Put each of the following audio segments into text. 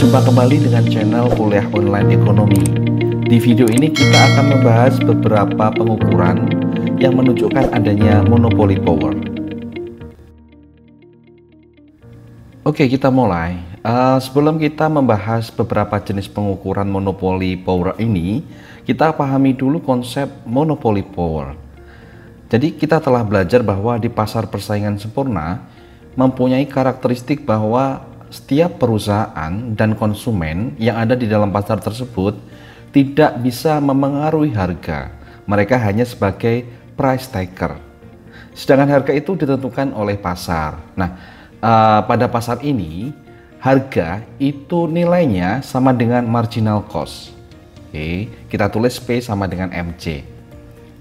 Berjumpa kembali dengan channel Kuliah Online Ekonomi. Di video ini kita akan membahas beberapa pengukuran yang menunjukkan adanya monopoly power. Oke, kita mulai. Sebelum kita membahas beberapa jenis pengukuran monopoly power ini, kita pahami dulu konsep monopoly power. Jadi kita telah belajar bahwa di pasar persaingan sempurna mempunyai karakteristik bahwa setiap perusahaan dan konsumen yang ada di dalam pasar tersebut tidak bisa memengaruhi harga. Mereka hanya sebagai price taker. Sedangkan harga itu ditentukan oleh pasar. Nah, pada pasar ini harga itu nilainya sama dengan marginal cost. Oke, kita tulis P sama dengan MC.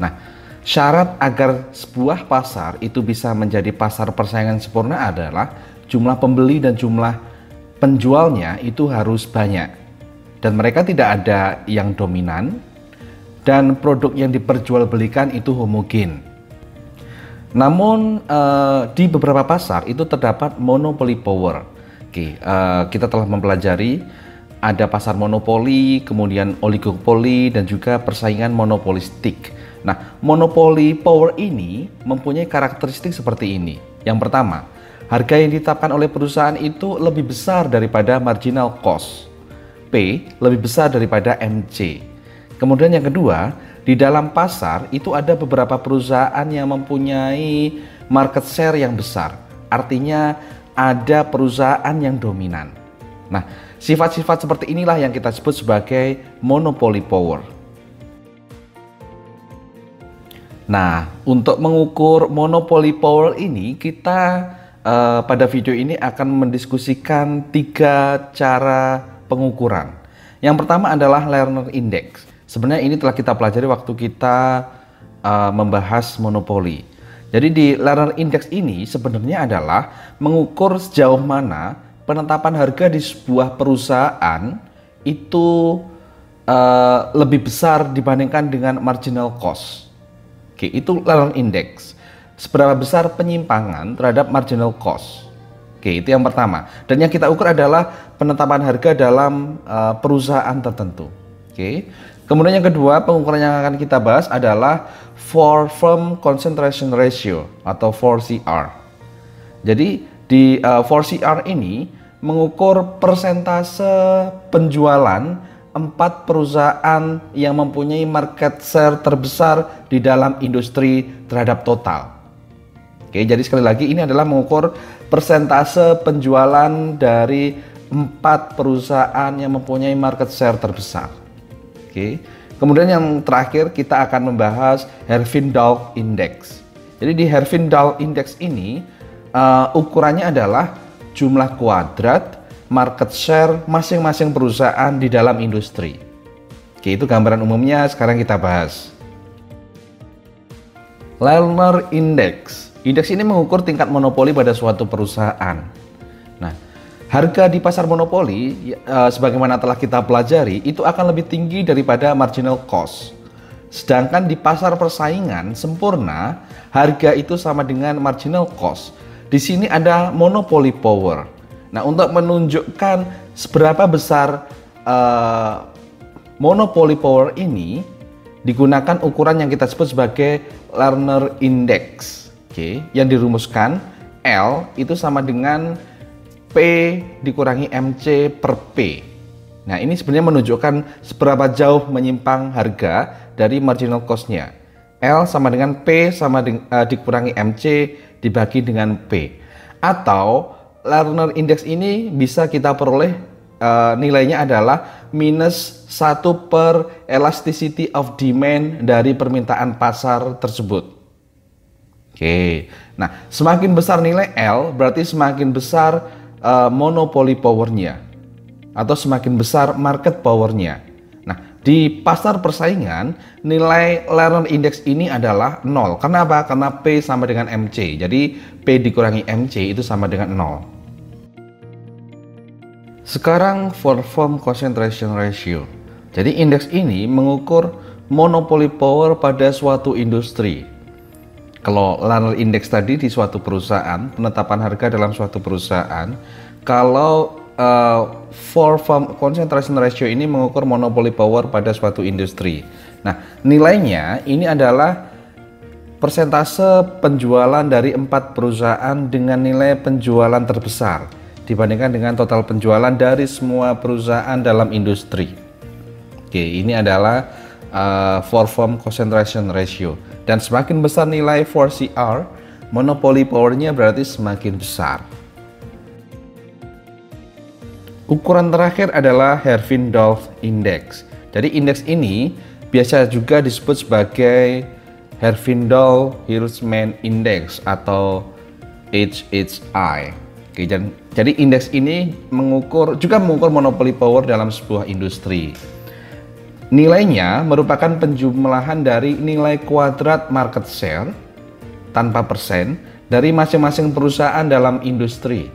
Nah, syarat agar sebuah pasar itu bisa menjadi pasar persaingan sempurna adalah jumlah pembeli dan jumlah penjualnya itu harus banyak, dan mereka tidak ada yang dominan, dan produk yang diperjualbelikan itu homogen. Namun di beberapa pasar itu terdapat monopoly power. Oke, kita telah mempelajari ada pasar monopoli, kemudian oligopoli, dan juga persaingan monopolistik. Nah, monopoly power ini mempunyai karakteristik seperti ini. Yang pertama, harga yang ditetapkan oleh perusahaan itu lebih besar daripada marginal cost. P lebih besar daripada MC. Kemudian yang kedua, di dalam pasar itu ada beberapa perusahaan yang mempunyai market share yang besar. Artinya ada perusahaan yang dominan. Nah, sifat-sifat seperti inilah yang kita sebut sebagai monopoly power. Nah, untuk mengukur monopoly power ini kita pada video ini akan mendiskusikan 3 cara pengukuran. Yang pertama adalah Lerner Index. Sebenarnya ini telah kita pelajari waktu kita membahas monopoli. Jadi di Lerner Index ini sebenarnya adalah mengukur sejauh mana penetapan harga di sebuah perusahaan itu lebih besar dibandingkan dengan marginal cost. Oke, itu Lerner Index. Seberapa besar penyimpangan terhadap marginal cost. Oke, itu yang pertama. Dan yang kita ukur adalah penetapan harga dalam perusahaan tertentu. Oke. Kemudian yang kedua, pengukuran yang akan kita bahas adalah For Firm Concentration Ratio atau 4CR. Jadi di 4CR ini mengukur persentase penjualan 4 perusahaan yang mempunyai market share terbesar di dalam industri terhadap total. Oke, jadi sekali lagi ini adalah mengukur persentase penjualan dari 4 perusahaan yang mempunyai market share terbesar. Oke. Kemudian yang terakhir kita akan membahas Herfindahl Index. Jadi di Herfindahl Index ini ukurannya adalah jumlah kuadrat market share masing-masing perusahaan di dalam industri. Oke, itu gambaran umumnya. Sekarang kita bahas Lerner Index. Indeks ini mengukur tingkat monopoli pada suatu perusahaan. Nah, harga di pasar monopoli, sebagaimana telah kita pelajari, itu akan lebih tinggi daripada marginal cost. Sedangkan di pasar persaingan sempurna, harga itu sama dengan marginal cost. Di sini ada monopoly power. Nah, untuk menunjukkan seberapa besar monopoly power ini, digunakan ukuran yang kita sebut sebagai Lerner Index. Oke, yang dirumuskan L itu sama dengan P dikurangi MC per P. Nah, ini sebenarnya menunjukkan seberapa jauh menyimpang harga dari marginal cost-nya. L sama dengan P sama dikurangi MC dibagi dengan P. Atau Lerner Index ini bisa kita peroleh nilainya adalah minus 1 per elasticity of demand dari permintaan pasar tersebut. Oke, nah semakin besar nilai L berarti semakin besar monopoly powernya atau semakin besar market powernya. Nah, di pasar persaingan nilai Lerner Index ini adalah 0. Kenapa? Karena P sama dengan MC. Jadi P dikurangi MC itu sama dengan 0. Sekarang For Firm Concentration Ratio. Jadi indeks ini mengukur monopoly power pada suatu industri. Kalau Lerner Index tadi di suatu perusahaan, penetapan harga dalam suatu perusahaan, kalau four firm concentration ratio ini mengukur monopoli power pada suatu industri. Nah, nilainya ini adalah persentase penjualan dari 4 perusahaan dengan nilai penjualan terbesar dibandingkan dengan total penjualan dari semua perusahaan dalam industri. Oke, ini adalah four firm concentration ratio. Dan semakin besar nilai 4CR, monopoli powernya berarti semakin besar. Ukuran terakhir adalah Herfindahl Index. Jadi indeks ini biasa juga disebut sebagai Herfindahl-Hirschman Index atau HHI. Oke, jadi indeks ini mengukur monopoli power dalam sebuah industri. Nilainya merupakan penjumlahan dari nilai kuadrat market share tanpa persen dari masing-masing perusahaan dalam industri.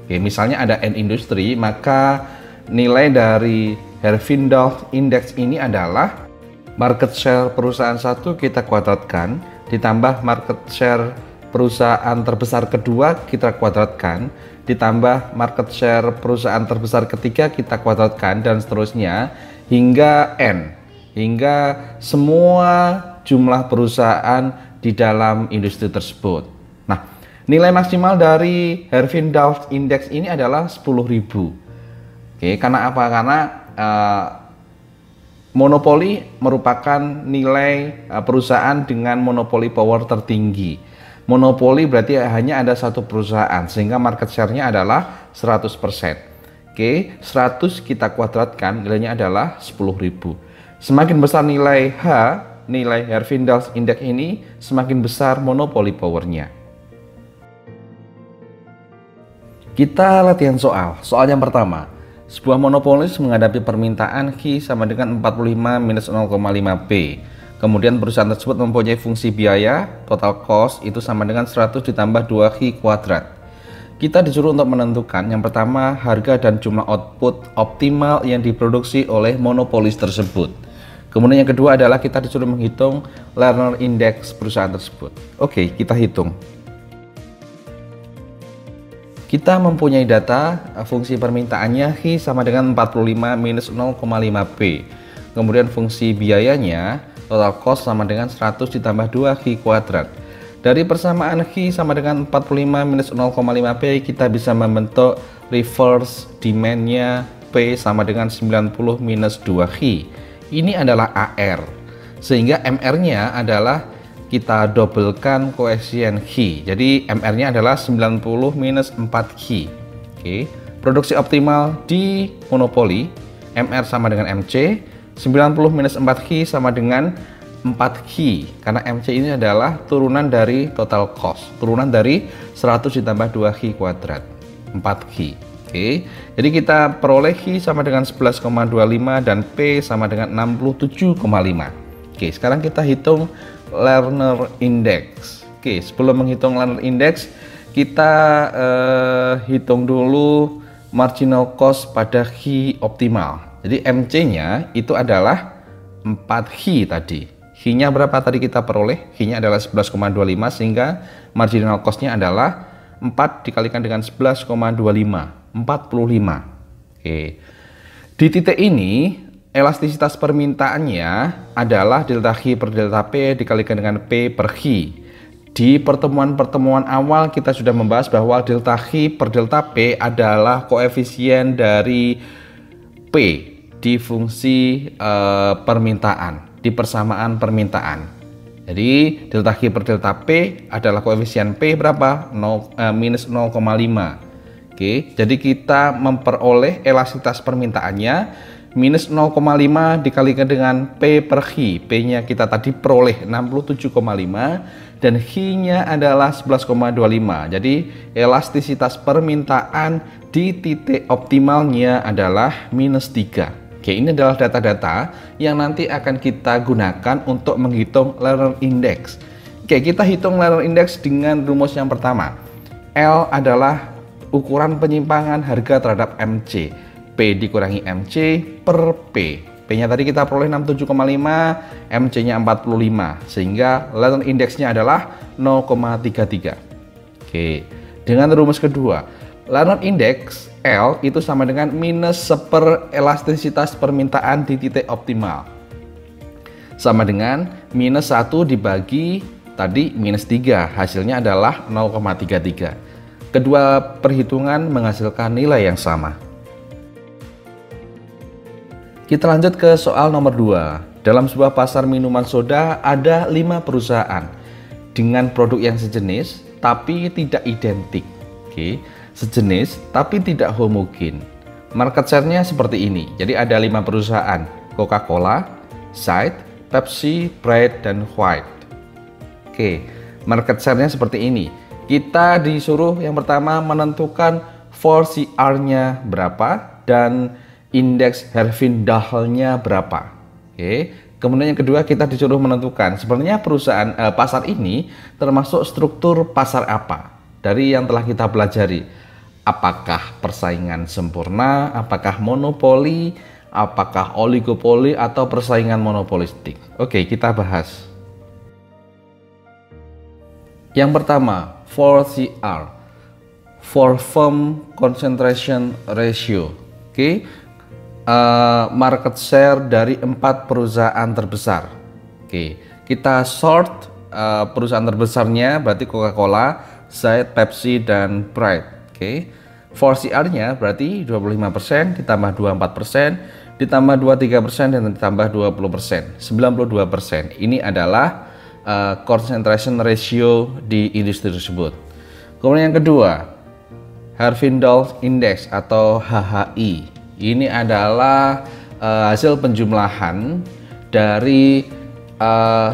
Oke, misalnya ada N industri, maka nilai dari Herfindahl Index ini adalah market share perusahaan satu kita kuadratkan, ditambah market share perusahaan terbesar kedua kita kuadratkan, ditambah market share perusahaan terbesar ketiga kita kuadratkan, dan seterusnya hingga N, hingga semua jumlah perusahaan di dalam industri tersebut. Nah, nilai maksimal dari Herfindahl Index ini adalah 10.000. Oke, karena apa? Karena monopoli merupakan nilai perusahaan dengan monopoli power tertinggi. Monopoli berarti hanya ada satu perusahaan, sehingga market share-nya adalah 100%. Oke, 100 kita kuadratkan, nilainya adalah 10.000. Semakin besar nilai H, nilai Herfindahl Index ini, semakin besar monopoli powernya. Kita latihan soal. Soal yang pertama. Sebuah monopolis menghadapi permintaan Q sama dengan 45 minus 0,5 P. Kemudian perusahaan tersebut mempunyai fungsi biaya, total cost itu sama dengan 100 ditambah 2Q kuadrat. Kita disuruh untuk menentukan yang pertama harga dan jumlah output optimal yang diproduksi oleh monopolis tersebut. Kemudian yang kedua adalah kita disuruh menghitung Lerner Index perusahaan tersebut. Oke, kita hitung. Kita mempunyai data fungsi permintaannya Q sama dengan 45 minus 0,5 P. Kemudian fungsi biayanya total cost sama dengan 100 ditambah 2Q kuadrat. Dari persamaan Q sama dengan 45 minus 0,5 P, kita bisa membentuk reverse demand-nya P sama dengan 90 minus 2Q. Ini adalah AR. Sehingga MR-nya adalah kita dobelkan koefisien Q. Jadi MR-nya adalah 90 minus 4Q. Oke. Produksi optimal di monopoli, MR sama dengan MC, 90 minus 4Q sama dengan 4Q. Karena MC ini adalah turunan dari total cost, turunan dari 100 ditambah 2Q kuadrat, 4Q. Oke. Jadi kita peroleh Q sama dengan 11,25 dan P sama dengan 67,5. Oke, sekarang kita hitung Lerner Index. Oke, sebelum menghitung Lerner Index, kita hitung dulu marginal cost pada Q optimal. Jadi MC-nya itu adalah 4Q tadi. Q-nya berapa tadi kita peroleh? Q-nya adalah 11,25, sehingga marginal cost-nya adalah 4 dikalikan dengan 11,25, 45. Oke. Di titik ini elastisitas permintaannya adalah delta Q per delta P dikalikan dengan P per Q. Di pertemuan-pertemuan awal kita sudah membahas bahwa delta Q per delta P adalah koefisien dari P di fungsi permintaan, di persamaan permintaan. Jadi delta Q per delta P adalah koefisien P berapa? Minus 0,5. Oke, jadi kita memperoleh elastisitas permintaannya minus 0,5 dikalikan dengan P per Q. P-nya kita tadi peroleh 67,5 dan Q-nya adalah 11,25. Jadi elastisitas permintaan di titik optimalnya adalah minus 3. Oke, ini adalah data-data yang nanti akan kita gunakan untuk menghitung Lerner Index. Oke, kita hitung Lerner Index dengan rumus yang pertama. L adalah ukuran penyimpangan harga terhadap MC. P dikurangi MC per P. P-nya tadi kita peroleh 67,5, MC-nya 45, sehingga Lerner Index-nya adalah 0,33. Oke, dengan rumus kedua, Larmor Index L itu sama dengan minus seper elastisitas permintaan di titik optimal. Sama dengan minus 1 dibagi tadi minus 3, hasilnya adalah 0,33. Kedua perhitungan menghasilkan nilai yang sama. Kita lanjut ke soal nomor 2. Dalam sebuah pasar minuman soda ada 5 perusahaan dengan produk yang sejenis tapi tidak identik. Oke, sejenis tapi tidak homogen. Market share-nya seperti ini. Jadi ada 5 perusahaan: Coca-Cola, Side, Pepsi, Pride, dan White. Oke, market share-nya seperti ini. Kita disuruh yang pertama menentukan 4CR-nya berapa dan indeks Herfindahl-nya berapa. Oke. Kemudian yang kedua kita disuruh menentukan sebenarnya perusahaan pasar ini termasuk struktur pasar apa dari yang telah kita pelajari. Apakah persaingan sempurna, apakah monopoli, apakah oligopoli, atau persaingan monopolistik. Oke, kita bahas. Yang pertama, 4CR, For Firm Concentration Ratio. Oke, market share dari 4 perusahaan terbesar. Oke, kita sort perusahaan terbesarnya berarti Coca-Cola, Side, Pepsi, dan Pride. Oke, 4CR-nya berarti 25% ditambah 24% ditambah 23% dan ditambah 20%, 92%. Ini adalah concentration ratio di industri tersebut. Kemudian yang kedua, Herfindahl Index atau HHI. Ini adalah hasil penjumlahan dari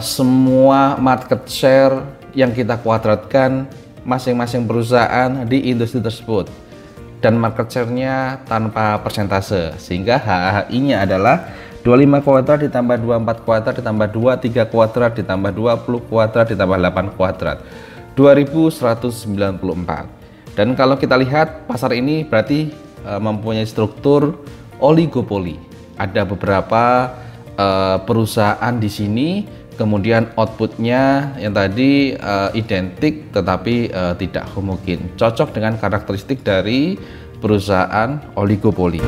semua market share yang kita kuadratkan masing-masing perusahaan di industri tersebut, dan market share-nya tanpa persentase, sehingga HHI-nya adalah 25 kuadrat ditambah 24 kuadrat ditambah 23 kuadrat ditambah 20 kuadrat ditambah 8 kuadrat, 2194. Dan kalau kita lihat pasar ini berarti mempunyai struktur oligopoli. Ada beberapa perusahaan di sini, kemudian outputnya yang tadi identik tetapi tidak homogen, cocok dengan karakteristik dari perusahaan oligopoli.